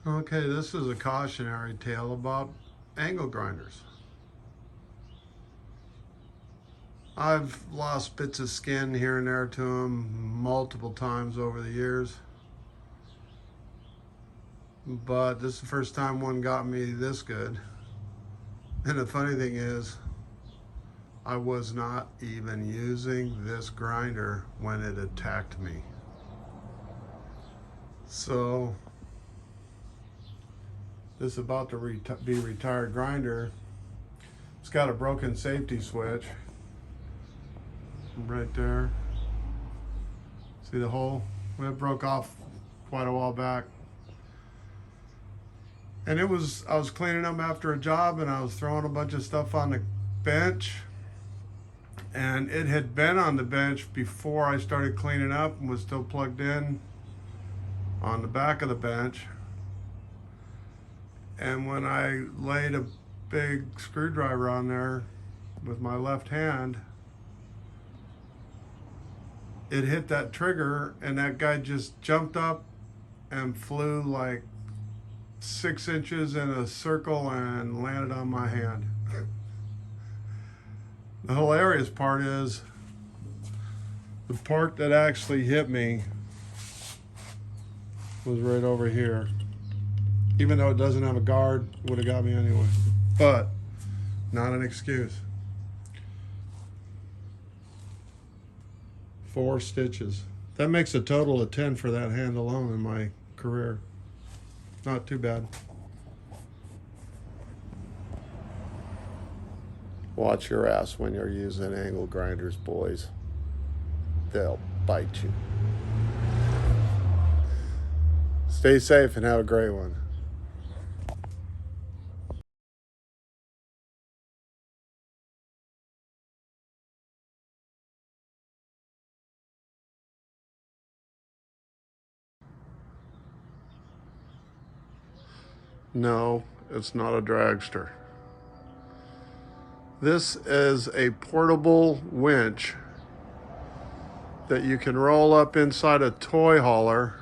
Okay, this is a cautionary tale about angle grinders. I've lost bits of skin here and there to them multiple times over the years, but this is the first time one got me this good. And the funny thing is, I was not even using this grinder when it attacked me. So this is about to be retired grinder. It's got a broken safety switch right there. See the hole? It broke off quite a while back. And I was cleaning them after a job, and I was throwing a bunch of stuff on the bench. And it had been on the bench before I started cleaning up and was still plugged in on the back of the bench. And when I laid a big screwdriver on there with my left hand, it hit that trigger, and that guy just jumped up and flew like 6 inches in a circle and landed on my hand. The hilarious part is the part that actually hit me was right over here. Even though it doesn't have a guard, it would have got me anyway. But not an excuse. 4 stitches. That makes a total of 10 for that hand alone in my career. Not too bad. Watch your ass when you're using angle grinders, boys. They'll bite you. Stay safe and have a great one. No, it's not a dragster. This is a portable winch that you can roll up inside a toy hauler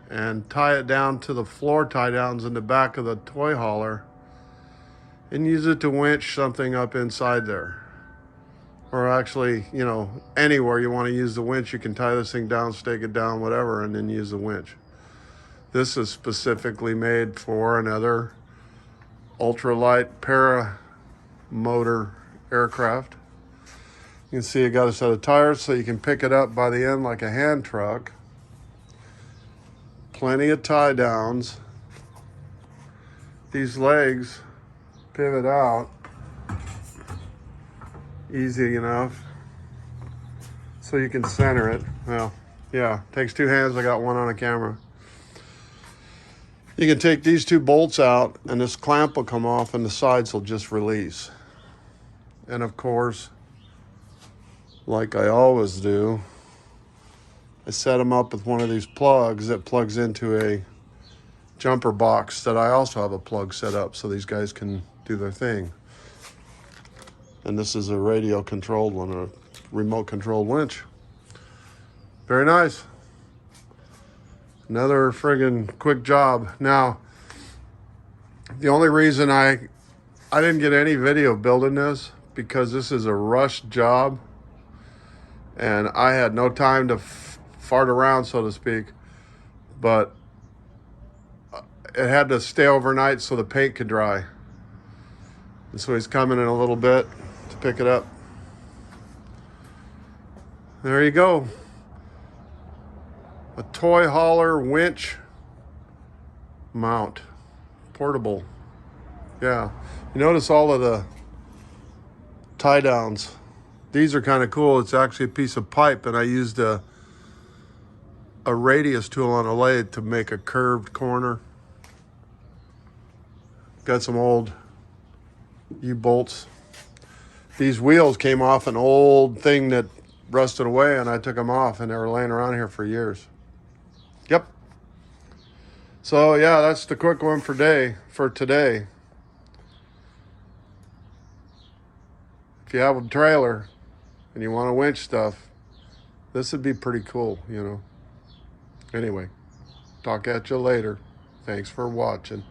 and tie it down to the floor tie downs in the back of the toy hauler and use it to winch something up inside there. Or actually, anywhere you want to use the winch, you can tie this thing down, stake it down, whatever, and then use the winch. This is specifically made for another ultralight paramotor aircraft. You can see it got a set of tires so you can pick it up by the end like a hand truck. Plenty of tie downs. These legs pivot out easy enough so you can center it. Well, yeah, takes 2 hands. I got one on a camera. You can take these 2 bolts out and this clamp will come off and the sides will just release. And of course, like I always do, I set them up with one of these plugs that plugs into a jumper box that I also have a plug set up so these guys can do their thing. And this is a radio controlled one, a remote controlled winch. Very nice. Another friggin' quick job. Now, the only reason I didn't get any video building this because this is a rushed job and I had no time to fart around, so to speak, but it had to stay overnight so the paint could dry. And so he's coming in a little bit to pick it up. There you go. A toy hauler winch mount, portable. Yeah, you notice all of the tie downs. These are kind of cool. It's actually a piece of pipe, and I used a radius tool on a lathe to make a curved corner. Got some old U-bolts. These wheels came off an old thing that rusted away, and I took them off, and they were laying around here for years. Yep. So yeah, that's the quick one for today. If you have a trailer and you want to winch stuff, this would be pretty cool, Anyway, talk at you later. Thanks for watching.